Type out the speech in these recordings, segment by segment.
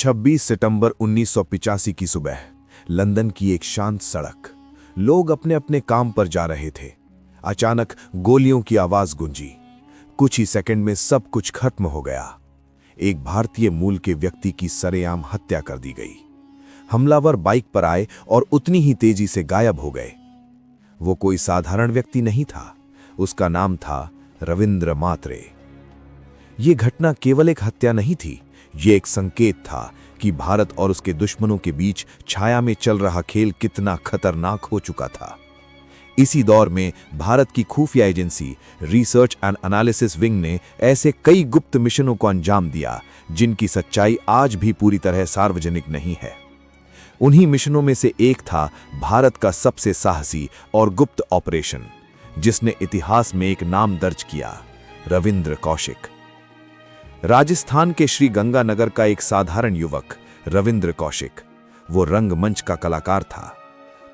26 सितंबर 1985 की सुबह लंदन की एक शांत सड़क। लोग अपने अपने काम पर जा रहे थे। अचानक गोलियों की आवाज गूंजी। कुछ ही सेकंड में सब कुछ खत्म हो गया। एक भारतीय मूल के व्यक्ति की सरेआम हत्या कर दी गई। हमलावर बाइक पर आए और उतनी ही तेजी से गायब हो गए। वो कोई साधारण व्यक्ति नहीं था। उसका नाम था रविंद्र मात्रे। ये घटना केवल एक हत्या नहीं थी, ये एक संकेत था कि भारत और उसके दुश्मनों के बीच छाया में चल रहा खेल कितना खतरनाक हो चुका था। इसी दौर में भारत की खुफिया agency research and analysis wing ने ऐसे कई गुप्त मिशनों को अंजाम दिया जिनकी सच्चाई आज भी पूरी तरह सार्वजनिक नहीं है। उन्हीं मिशनों में से एक था भारत का सबसे साहसी और गुप्त ऑपरेशन, जिसने इतिहास में एक नाम दर्ज किया, रविंद्र कौशिक। राजस्थान के श्री गंगानगर का एक साधारण युवक रविंद्र कौशिक, वो रंगमंच का कलाकार था।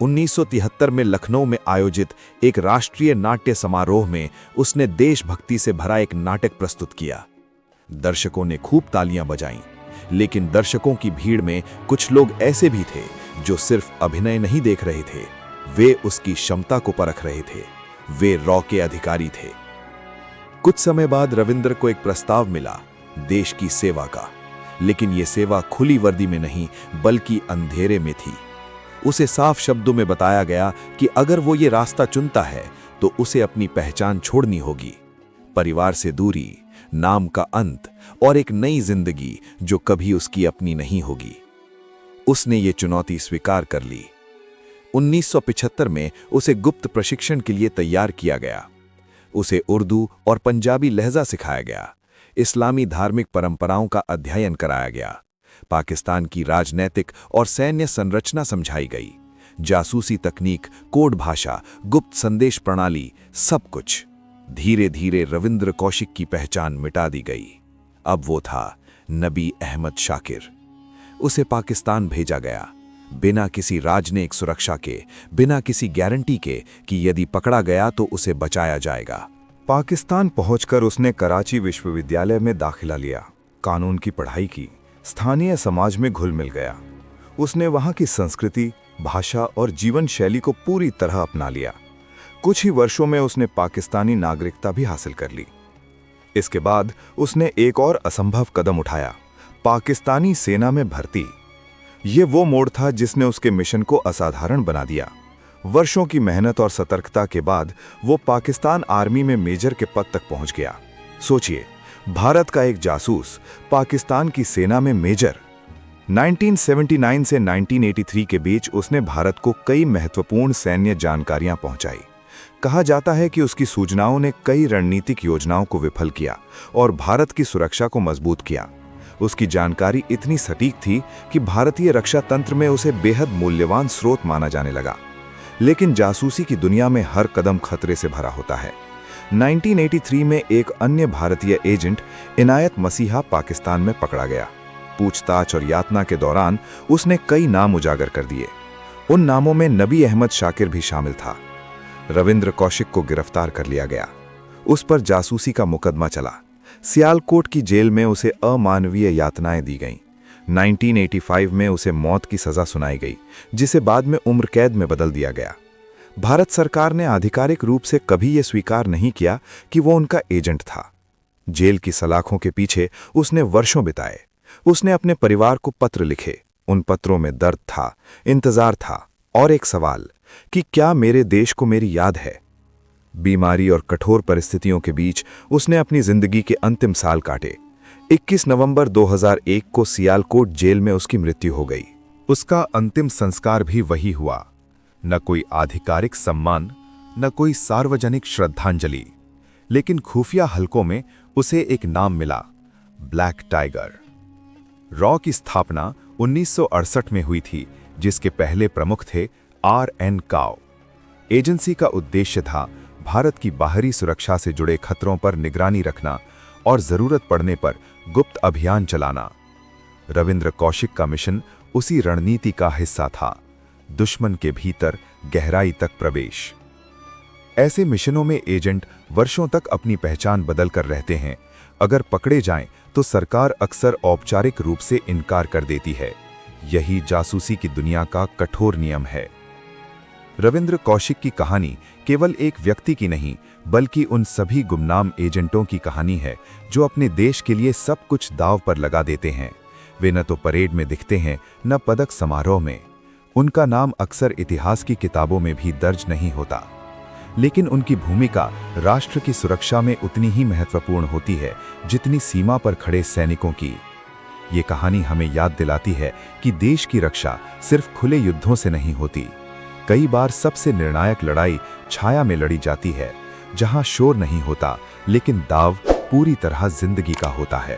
1973 में लखनऊ में आयोजित एक राष्ट्रीय नाट्य समारोह में उसने देशभक्ति से भरा एक नाटक प्रस्तुत किया। दर्शकों ने खूब तालियां बजाईं, लेकिन दर्शकों की भीड़ में कुछ लोग ऐसे भी थे जो सिर्फ अभिनय नहीं देख रहे थे, वे उसकी क्षमता को परख रहे थे। वे रॉ के अधिकारी थे। कुछ समय बाद रविंद्र को एक प्रस्ताव मिला देश की सेवा का, लेकिन यह सेवा खुली वर्दी में नहीं बल्कि अंधेरे में थी। उसे साफ शब्दों में बताया गया कि अगर वो ये रास्ता चुनता है तो उसे अपनी पहचान छोड़नी होगी, परिवार से दूरी, नाम का अंत और एक नई जिंदगी जो कभी उसकी अपनी नहीं होगी। उसने ये चुनौती स्वीकार कर ली। 1975 में उसे गुप्त प्रशिक्षण के लिए तैयार किया गया। उसे उर्दू और पंजाबी लहजा सिखाया गया, इस्लामी धार्मिक परंपराओं का अध्ययन कराया गया, पाकिस्तान की राजनैतिक और सैन्य संरचना समझाई गई, जासूसी तकनीक, कोड भाषा, गुप्त संदेश प्रणाली, सब कुछ। धीरे धीरे रविंद्र कौशिक की पहचान मिटा दी गई। अब वो था नबी अहमद शाकिर। उसे पाकिस्तान भेजा गया, बिना किसी राजनयिक सुरक्षा के, बिना किसी गारंटी के कि यदि पकड़ा गया तो उसे बचाया जाएगा। पाकिस्तान पहुंचकर उसने कराची विश्वविद्यालय में दाखिला लिया, कानून की पढ़ाई की, स्थानीय समाज में घुल मिल गया। उसने वहां की संस्कृति, भाषा और जीवन शैली को पूरी तरह अपना लिया। कुछ ही वर्षों में उसने पाकिस्तानी नागरिकता भी हासिल कर ली। इसके बाद उसने एक और असंभव कदम उठाया, पाकिस्तानी सेना में भर्ती। ये वो मोड़ था जिसने उसके मिशन को असाधारण बना दिया। वर्षों की मेहनत और सतर्कता के बाद वो पाकिस्तान आर्मी में मेजर के पद तक पहुंच गया। सोचिए, भारत का एक जासूस पाकिस्तान की सेना में मेजर। 1979 से 1983 के बीच उसने भारत को कई महत्वपूर्ण सैन्य जानकारियां पहुंचाई। कहा जाता है कि उसकी सूचनाओं ने कई रणनीतिक योजनाओं को विफल किया और भारत की सुरक्षा को मजबूत किया। उसकी जानकारी इतनी सटीक थी कि भारतीय रक्षा तंत्र में उसे बेहद मूल्यवान स्रोत माना जाने लगा। लेकिन जासूसी की दुनिया में हर कदम खतरे से भरा होता है। 1983 में एक अन्य भारतीय एजेंट इनायत मसीहा पाकिस्तान में पकड़ा गया। पूछताछ और यातना के दौरान उसने कई नाम उजागर कर दिए। उन नामों में नबी अहमद शाकिर भी शामिल था। रविंद्र कौशिक को गिरफ्तार कर लिया गया। उस पर जासूसी का मुकदमा चला। सियालकोट की जेल में उसे अमानवीय यातनाएं दी गईं। 1985 में उसे मौत की सजा सुनाई गई, जिसे बाद में उम्र कैद में बदल दिया गया। भारत सरकार ने आधिकारिक रूप से कभी यह स्वीकार नहीं किया कि वो उनका एजेंट था। जेल की सलाखों के पीछे उसने वर्षों बिताए। उसने अपने परिवार को पत्र लिखे। उन पत्रों में दर्द था, इंतजार था और एक सवाल कि क्या मेरे देश को मेरी याद है। बीमारी और कठोर परिस्थितियों के बीच उसने अपनी जिंदगी के अंतिम साल काटे। 21 नवंबर 2001 को सियालकोट जेल में उसकी मृत्यु हो गई। उसका अंतिम संस्कार भी वही हुआ। न कोई आधिकारिक सम्मान, न कोई सार्वजनिक श्रद्धांजलि, लेकिन खुफिया हलकों में उसे एक नाम मिला, ब्लैक टाइगर। रॉ की स्थापना 1968 में हुई थी, जिसके पहले प्रमुख थे RN काओ। एजेंसी का उद्देश्य था भारत की बाहरी सुरक्षा से जुड़े खतरों पर निगरानी रखना और जरूरत पड़ने पर गुप्त अभियान चलाना। रविंद्र कौशिक का मिशन उसी रणनीति का हिस्सा था, दुश्मन के भीतर गहराई तक प्रवेश। ऐसे मिशनों में एजेंट वर्षों तक अपनी पहचान बदल कर रहते हैं, अगर पकड़े जाएं तो सरकार अक्सर औपचारिक रूप से इनकार कर देती है। यही जासूसी की दुनिया का कठोर नियम है। रविंद्र कौशिक की कहानी केवल एक व्यक्ति की नहीं, बल्कि उन सभी गुमनाम एजेंटों की कहानी है जो अपने देश के लिए सब कुछ दांव पर लगा देते हैं। वे न तो परेड में दिखते हैं, न पदक समारोह में। उनका नाम अक्सर इतिहास की किताबों में भी दर्ज नहीं होता, लेकिन उनकी भूमिका राष्ट्र की सुरक्षा में उतनी ही महत्वपूर्ण होती है जितनी सीमा पर खड़े सैनिकों की। ये कहानी हमें याद दिलाती है कि देश की रक्षा सिर्फ खुले युद्धों से नहीं होती। कई बार सबसे निर्णायक लड़ाई छाया में लड़ी जाती है, जहां शोर नहीं होता, लेकिन दाव पूरी तरह जिंदगी का होता है।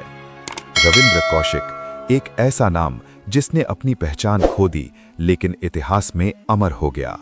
रविंद्र कौशिक एक ऐसा नाम जिसने अपनी पहचान खो दी, लेकिन इतिहास में अमर हो गया।